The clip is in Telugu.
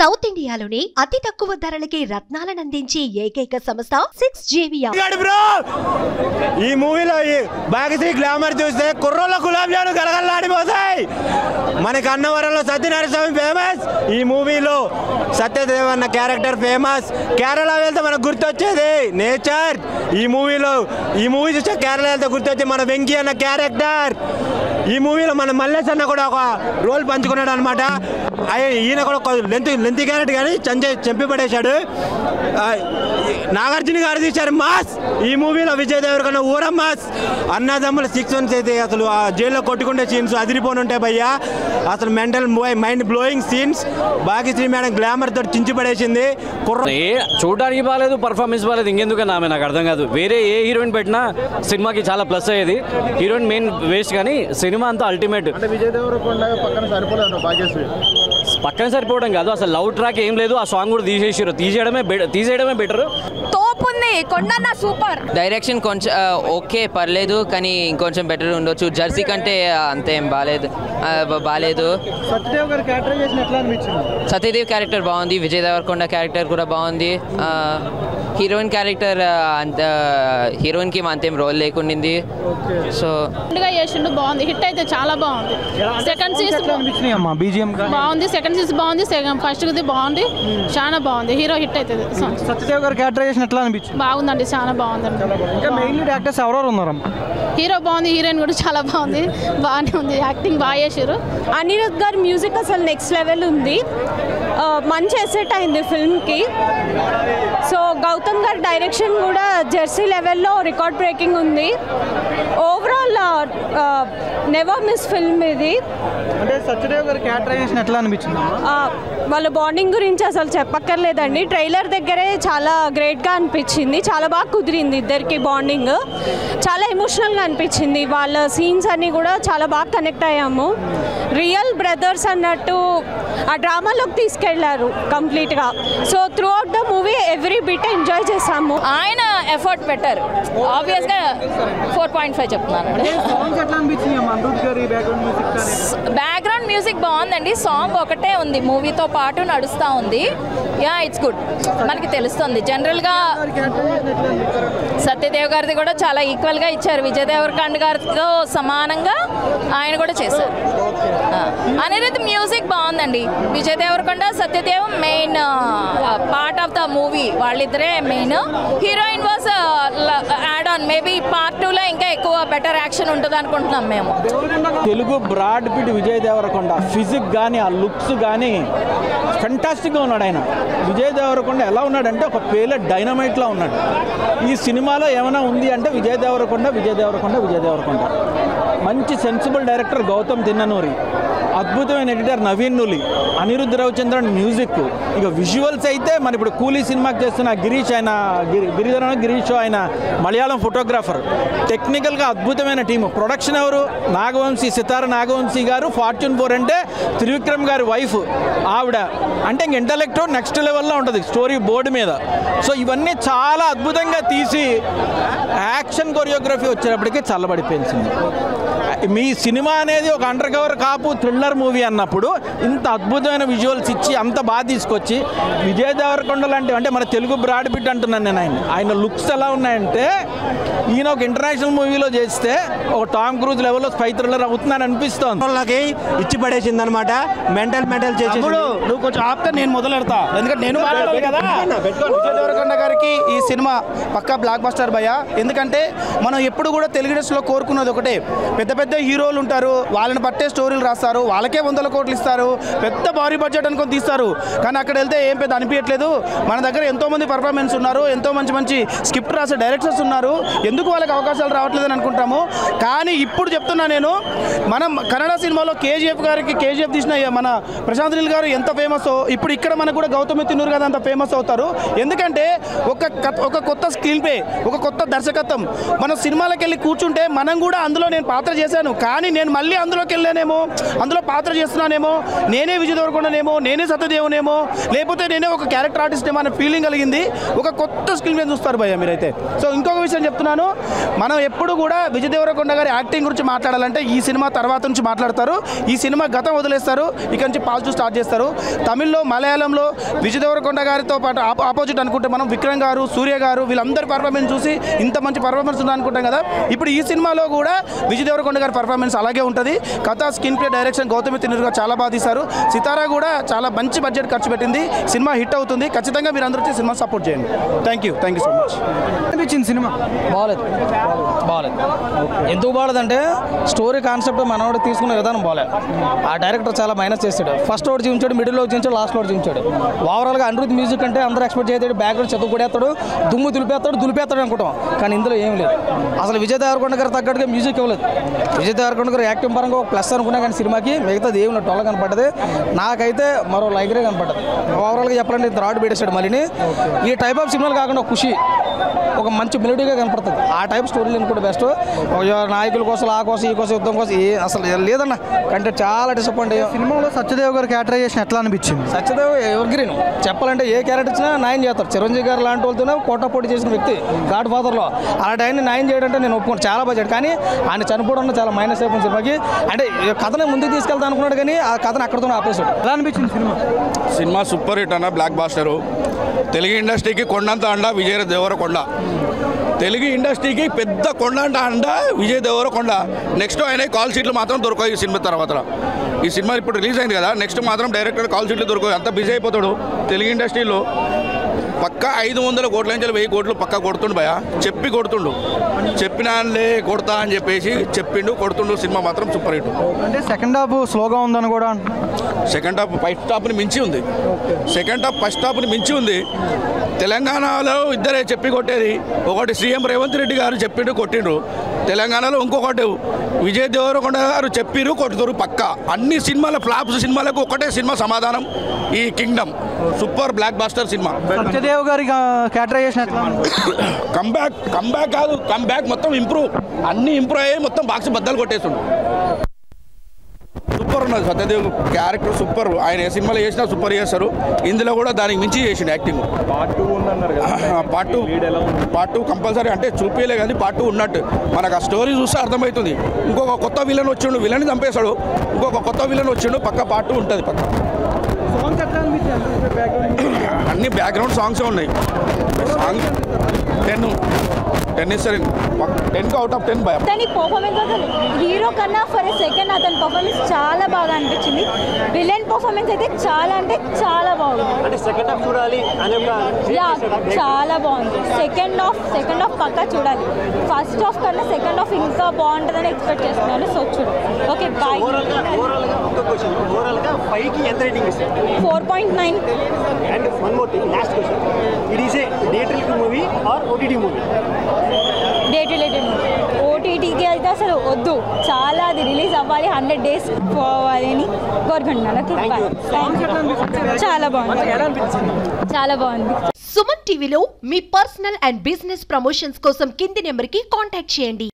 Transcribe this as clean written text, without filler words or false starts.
సౌత్ ఇండియాలోని అతి తక్కువ ధరలకి రత్నాలను అందించే ఏకైక సంస్థ 6JVR. ఈ మూవీలో భాగశ్రీ గ్లామర్ చూస్తే కుర్రోళ్ళ గులాబ్ జాములు గలగలలాడిపోతాయి. మనకి అన్నవరంలో సత్యనారాయణ ఫేమస్, ఈ మూవీలో సత్యదేవ్ అన్న క్యారెక్టర్ ఫేమస్. కేరళ వెళ్తే మనకు గుర్తొచ్చేది నేచర్. ఈ మూవీ చూస్తే కేరళ వెళ్తే గుర్తొచ్చి మన వెంకీ అన్న క్యారెక్టర్. ఈ మూవీలో మన మల్లేష్ అన్న కూడా ఒక రోల్ పంచుకున్నాడు అనమాట. ఈయన కూడా లెంతీ క్యారెక్టర్ కానీ చంపి పడేశాడు. నాగార్జున గారు తీశారు మాస్. ఈ మూవీలో విజయ్ దేవరకొండ ఊర మాస్. అన్నదమ్ముల 6 months అయితే అసలు ఆ జైల్లో కొట్టుకుంటే సీన్స్ అదిరిపోని ఉంటాయి భయ్యా. అసలు mind blowing scenes. Bhagyashree madam glamour తోటి చించి పడేసింది. చూడడానికి బాగాలేదు, పర్ఫార్మెన్స్ బాగాలేదు, ఇంకెందుకన్నా ఆమె నాకు అర్థం కాదు. వేరే ఏ హీరోయిన్ పెట్టినా సినిమాకి చాలా ప్లస్ అయ్యేది. హీరోయిన్ మెయిన్ వేస్ట్, కానీ సినిమా అంతా అల్టిమేట్. విజయ్ దేవరకొండ పక్కన సరిపోవడం కాదు, అసలు లవ్ ట్రాక్ ఏం లేదు. ఆ సాంగ్ కూడా తీసేయడమే బెటర్. తోపుంది కొండన్న సూపర్. డైరెక్షన్ కొంచెం ఓకే పర్లేదు, కానీ ఇంకొంచెం బెటర్ ఉండొచ్చు. జెర్సీ కంటే అంతేం బాగాలేదు. సత్యదేవ్ క్యారెక్టర్ బాగుంది, విజయ్ దేవరకొండ క్యారెక్టర్ కూడా బాగుంది. హీరోయిన్ క్యారెక్టర్ హీరోయిన్కి అంతేం రోల్ లేకుండింది. సో చేసిండు, బాగుంది. హిట్ అయితే చాలా బాగుంది. సెకండ్ సీజన్ బాగుంది, సెకండ్ సీజన్ బాగుంది, ఫస్ట్ బాగుంది, చాలా బాగుంది. హీరో హిట్ అవుతుంది. సత్యదేవ్ గారి క్యారెక్టరైజేషన్ ఎట్లా అనిపించింది? బాగుందండి, చాలా బాగుందండి. యాక్టర్స్ ఎవరెవరు ఉన్నారు? హీరో బాగుంది, హీరోయిన్ కూడా చాలా బాగుంది, బాగానే ఉంది. యాక్టింగ్ బాగా చేశారు. అనిరుద్ధ్ గారి మ్యూజిక్ అసలు నెక్స్ట్ లెవెల్ ఉంది. మంచి ఎసెట్ అయింది ఫిల్మ్కి. సో గౌతమ్ గారి డైరెక్షన్ కూడా జెర్సీ లెవెల్లో రికార్డ్ బ్రేకింగ్ ఉంది. ఓవరాల్ నెవర్ మిస్ ఫిల్మ్ ఇది. అంటే సత్యదేవ్ గారి క్యారెక్టరైజేషన్ ఎట్లా అనిపించింది? వాళ్ళ బాండింగ్ గురించి అసలు చెప్పక్కర్లేదండి. ట్రైలర్ దగ్గరే చాలా గ్రేట్గా అనిపించింది. చాలా బాగా కుదిరింది ఇద్దరికి బాండింగ్. చాలా ఎమోషనల్గా అనిపించింది. వాళ్ళ సీన్స్ అన్నీ కూడా చాలా బాగా కనెక్ట్ అయ్యాము. రియల్ బ్రదర్స్ అన్నట్టు ఆ డ్రామాలోకి తీసుకెళ్లారు కంప్లీట్గా. So through out the movie every bit enjoy చేసాము. ఆయన ఎఫర్ట్ బెటర్, ఆబ్వియస్గా 4.5 చెప్తున్నాను. బ్యాక్గ్రౌండ్ మ్యూజిక్ బాగుందండి. సాంగ్ ఒకటే ఉంది, మూవీతో పాటు నడుస్తూ ఉంది. Yeah, it's good. మనకి తెలుస్తుంది జనరల్గా. సత్యదేవ్ గారిది కూడా చాలా ఈక్వల్గా ఇచ్చారు. విజయ్ దేవరకొండ గారితో సమానంగా ఆయన కూడా చేశారు. అనిరుద్ధ్ మ్యూజిక్ బాగుందండి. Vijay Deverakonda, Satyadev main part of the movie. వాళ్ళిద్దరే main. Heroine was add on. Maybe part 2లో ఇంకా ఎక్కువ బెటర్ యాక్షన్ ఉంటుంది అనుకుంటున్నాం మేము. Telugu Brad Pitt Vijay Deverakonda physique కానీ ఆ లుక్స్ కానీ ఫెంటాస్టిక్గా ఉన్నాడు ఆయన. విజయ్ దేవరకొండ ఎలా ఉన్నాడంటే ఒక పేల డైనమైట్లా ఉన్నాడు. ఈ సినిమాలో ఏమైనా ఉంది అంటే విజయ్ దేవరకొండ. మంచి సెన్సిబుల్ డైరెక్టర్ గౌతమ్ తిన్ననూరి, అద్భుతమైన ఎడిటర్ నవీన్ నులి, అనిరుద్ధ్ రవిచంద్రన్ మ్యూజిక్. ఇక విజువల్స్ అయితే మన ఇప్పుడు కూలీ సినిమాకి చేస్తున్న గిరీష్ ఆయన మలయాళం ఫోటోగ్రాఫర్. టెక్నికల్గా అద్భుతమైన టీము. ప్రొడక్షన్ ఎవరు? నాగవంశీ, సితార నాగవంశీ గారు. ఫార్చ్యూన్ 4 అంటే త్రివిక్రమ్ గారి వైఫ్ ఆవిడ. అంటే ఇంక ఇంటలెక్ట్ నెక్స్ట్ లెవెల్లో ఉంటుంది స్టోరీ బోర్డు మీద. సో ఇవన్నీ చాలా అద్భుతంగా తీసి యాక్షన్ కొరియోగ్రఫీ వచ్చేటప్పటికి చల్లబడిపోయింది. మీ సినిమా అనేది ఒక అండర్ కవర్ కాపు థ్రిల్లర్ మూవీ అన్నప్పుడు ఇంత అద్భుతమైన విజువల్స్ ఇచ్చి అంత బాగా తీసుకొచ్చి విజయ్ దేవరకొండ లాంటి అంటే మన తెలుగు బ్రాడ్ పిట్ అంటున్నాను నేను. ఆయన లుక్స్ ఎలా ఉన్నాయంటే ఈయన ఒక ఇంటర్నేషనల్ మూవీలో చేస్తే ఒక టామ్ క్రూజ్ లెవెల్లో స్పై థ్రిల్లర్ అవుతున్నాను అనిపిస్తోంది. వాళ్ళకి ఇచ్చి పడేసింది అనమాట. మెంటల్ చేసి నువ్వు కొంచెం ఆపితే నేను మొదలెడతా, ఎందుకంటే నేను కదా. విజయ్ దేవరకొండ గారికి ఈ సినిమా పక్కా బ్లాక్ బస్టర్ భయ్యా. ఎందుకంటే మనం ఎప్పుడు కూడా తెలుగు ఇండస్ట్రీలో కోరుకున్నది ఒకటే, పెద్ద హీరోలు ఉంటారు, వాళ్ళని పట్టే స్టోరీలు రాస్తారు, వాళ్ళకే 100 కోట్లు ఇస్తారు, పెద్ద భారీ బడ్జెట్ అనుకొని తీస్తారు. కానీ అక్కడ వెళ్తే ఏం పెద్ద అనిపించట్లేదు. మన దగ్గర ఎంతోమంది పర్ఫార్మెన్స్ ఉన్నారు, ఎంతో మంచి స్క్రిప్ట్ రాసే డైరెక్టర్స్ ఉన్నారు, ఎందుకు వాళ్ళకి అవకాశాలు రావట్లేదని అనుకుంటాము. కానీ ఇప్పుడు చెప్తున్నా నేను, మనం కన్నడ సినిమాలో కేజీఎఫ్ తీసిన మన ప్రశాంత్ నీల్ గారు ఎంత ఫేమస్, ఇప్పుడు ఇక్కడ మనకు కూడా గౌతమ్ తిన్నూరు కదా అంత ఫేమస్ అవుతారు. ఎందుకంటే ఒక కొత్త స్క్రీన్ ప్లే, ఒక కొత్త దర్శకత్వం. మన సినిమాలకు వెళ్ళి కూర్చుంటే మనం కూడా అందులో నేను పాత్ర చేశాను చేశాను, కానీ నేను మళ్ళీ అందులోకి వెళ్ళానేమో, అందులో పాత్ర చేస్తున్నానేమో, నేనే విజయ్ దేవరకొండనేమో, నేనే సత్యదేవునేమో, లేకపోతే నేనే ఒక క్యారెక్టర్ ఆర్టిస్ట్ ఏమో అనే ఫీలింగ్ కలిగింది. ఒక కొత్త స్కిల్ మీద చూస్తారు భయ్య మీరైతే. సో ఇంకొక విషయం చెప్తున్నాను, మనం ఎప్పుడు కూడా విజయ్ దేవరకొండ గారి యాక్టింగ్ గురించి మాట్లాడాలంటే ఈ సినిమా తర్వాత నుంచి మాట్లాడతారు. ఈ సినిమా గతం వదిలేస్తారు, ఇక నుంచి పాజిటివ్ స్టార్ట్ చేస్తారు. తమిళ్లో, మలయాళంలో విజయ్ దేవరకొండ గారితో పాటు ఆపోజిట్ అనుకుంటే మనం విక్రమ్ గారు, సూర్య గారు వీళ్ళందరి పర్ఫార్మెన్స్ చూసి ఇంత మంచి పర్ఫార్మెన్స్ ఉంది అనుకుంటాం కదా. ఇప్పుడు ఈ సినిమాలో కూడా విజయ్ దేవరకొండ గారి పర్ఫార్మెన్స్ అలాగే ఉంటుంది. కథ, స్క్రీన్ ప్లే, డైరెక్షన్ గౌతమి తిన్నూరు గారు చాలా బాగా తీశారు. సితారా కూడా చాలా మంచి బడ్జెట్ ఖర్చు పెట్టింది. సినిమా హిట్ అవుతుంది. ఖచ్చితంగా మీరు అందరూ వచ్చి సినిమా సపోర్ట్ చేయండి. Thank you so much. అనిపించింది సినిమా బాగాలేదు. ఎందుకు బాగాలేదంటే స్టోరీ కాన్సెప్ట్ మనోడు తీసుకునే విధానం బాగాలేదు. ఆ డైరెక్టర్ చాలా మైనస్ చేస్తాడు. ఫస్ట్ ఒకటి చూపించాడు, మిడిల్లో చూపించాడు, లాస్ట్లో ఒకటి చూపించాడు. ఓవరాల్గా అనిరుద్ధ్ మ్యూజిక్ అంటే అందరూ ఎక్స్పెక్ట్ చేస్తాడు, బ్యాక్గ్రౌండ్ చెత్త కొడేస్తాడు, దుమ్ము దులిపేస్తాడు అనుకుంటాం. కానీ ఇందులో ఏం లేదు. అసలు విజయ్ దేవరకొండ గారు తగ్గట్టుగా మ్యూజిక్ ఇవ్వలేదు. విజయ్ దేవరకొండ గారు యాక్టింగ్ పరంగా ఒక ప్లస్ అనుకున్నా, కానీ సినిమాకి మిగతాది ఏమి టొల్ల కనపడ్డది. నాకైతే మరో లైగ్రే కనపడ్డది. ఓవరాల్గా చెప్పాలంటే థర్డ్ పెట్టేశాడు. మళ్ళీ ఈ టైప్ ఆఫ్ సినిమాలు కాకుండా ఖుషి ఒక మంచి మెలోడీగా కనపడుతుంది. ఆ టైప్ స్టోరీలు అనుకుంటే బెస్ట్. నాయకుల కోసం, ఆ కోసం, ఈ కోసం, యుద్ధం కోసం అసలు లేదన్న. అంటే చాలా డిసప్పాయింట్ అయ్యాం. సినిమాలో సత్యదేవ్ గారి క్యారెక్టరైజేషన్ ఎట్లా అనిపించింది? సత్యదేవ్ ఎవరిగ్రీన్ చెప్పాలంటే ఏ క్యారెక్టర్ ఇచ్చినా న్యాయం చేస్తారు. చిరంజీవి గారు లాంటి వాళ్ళతోనే పోటీ చేసిన వ్యక్తి గాడ్ ఫాదర్లో. అలాంటి ఆయన న్యాయం చేయడంటే నేను ఒప్పుకోను, చాలా బడ్జెట్. కానీ ఆయన చనిపోవడం చాలా మైనస్ అయిపోయింది సినిమాకి. అంటే కథను ముందుకు తీసుకెళ్తా అనుకున్నాడు, కానీ ఆ కథను అక్కడితోనే ఆపేశాడు. ఎలా అనిపించింది సినిమా? సినిమా సూపర్ హిట్ అన్న, బ్లాక్ బాస్టరు. తెలుగు ఇండస్ట్రీకి కొండంత అండ విజయ్ దేవరకొండ. తెలుగు ఇండస్ట్రీకి పెద్ద కొండంత అండ విజయ్ దేవరకొండ. నెక్స్ట్ ఆయన కాల్ షీట్లు మాత్రం దొరకాయి ఈ సినిమా తర్వాత. ఈ సినిమా ఇప్పుడు రిలీజ్ అయింది కదా, నెక్స్ట్ మాత్రం డైరెక్టర్ కాల్ షీట్లు దొరకాయి. అంత బిజీ అయిపోతాడు తెలుగు ఇండస్ట్రీలో. పక్కా 500 కోట్ల నుంచి 1000 కోట్లు పక్కా కొడుతుండు భయ. చెప్పి కొడుతుండు, చెప్పినాలే కొడతా అని చెప్పేసి చెప్పిండు, కొడుతుండు. సినిమా మాత్రం సూపర్ హిట్. అంటే సెకండ్ హాఫ్ స్లోగా ఉందని కూడా. సెకండ్ హాఫ్ ఫస్ట్ హాఫ్ని మించి ఉంది. సెకండ్ హాఫ్ ఫస్ట్ హాఫ్ని మించి ఉంది. తెలంగాణలో ఇద్దరే చెప్పి కొట్టేది. ఒకటి సీఎం రేవంత్ రెడ్డి గారు చెప్పిండు, కొట్టిండ్రు. తెలంగాణలో ఇంకొకటి విజయ్ దేవరకొండ గారు చెప్పిరు, కొట్టుతారు పక్కా. అన్ని సినిమాల ఫ్లాప్స్ సినిమాలకు ఒకటే సినిమా సమాధానం, ఈ Kingdom. Super blockbuster cinema. Satyadev గారి క్యారెక్టరైజేషన్ ఎట్లా? కంబ్యాక్ కాదు, కంబ్యాక్ మొత్తం ఇంప్రూవ్. అన్ని ఇంప్రూవ్ అయ్యి మొత్తం బాక్స్ బద్దలు కొట్టేస్తుండు. సూపర్ ఉన్నది సత్యదేవ్ క్యారెక్టర్, సూపర్. ఆయన ఏ సినిమాలో చేసినా సూపర్ చేస్తారు. ఇందులో కూడా దానికి మించి చేసిండు యాక్టింగ్. Part 2 compulsory. అంటే చూపించలే కానీ పార్ట్ 2 ఉన్నట్టు మనకు ఆ స్టోరీ చూస్తే అర్థమవుతుంది. ఇంకొక కొత్త విలన్ వచ్చిండు, విలన్ చంపేశాడు. ఇంకొక కొత్త విలన్ వచ్చిండు, పక్క పార్ట్ 2 ఉంటుంది పక్క. అన్ని బ్యాక్గ్రౌండ్ సాంగ్స్ ఉన్నాయి. సాంగ్ 10 ఇస్తారు. 10 అవుట్ ఆఫ్ 10 భయ. అతని పర్ఫార్మెన్స్ అసలు హీరో కన్నా ఫర్ ఎ సెకండ్ అతని పర్ఫార్మెన్స్ చాలా బాగా అనిపించింది. విలన్ పర్ఫార్మెన్స్ అయితే చాలా అంటే చాలా బాగుంది. అంటే సెకండ్ హాఫ్ చూడాలి అనే చాలా బాగుంది. సెకండ్ హాఫ్ పక్కా చూడాలి. ఫస్ట్ హాఫ్ కన్నా సెకండ్ హాఫ్ ఇంకా బాగుంటుందని ఎక్స్పెక్ట్ చేస్తున్నాను. సో చూడు. Okay bye. ఓవరాల్గా 5కి ఎంత రేటింగ్ ఇస్తారు? 4.9. And one more thing, last question. It is a థియేటర్కి movie or OTT movie? Related movie. ఓటీటీకి అయితే అసలు వద్దు, చాలా అది రిలీజ్ అవ్వాలి, 100 days పోవాలి అని కోరుకుంటున్నాను. చాలా బాగుంది, చాలా బాగుంది. సుమన్ టీవీలో మీ పర్సనల్ అండ్ బిజినెస్ ప్రమోషన్స్ కోసం కింది నెంబర్కి కాంటాక్ట్ చేయండి.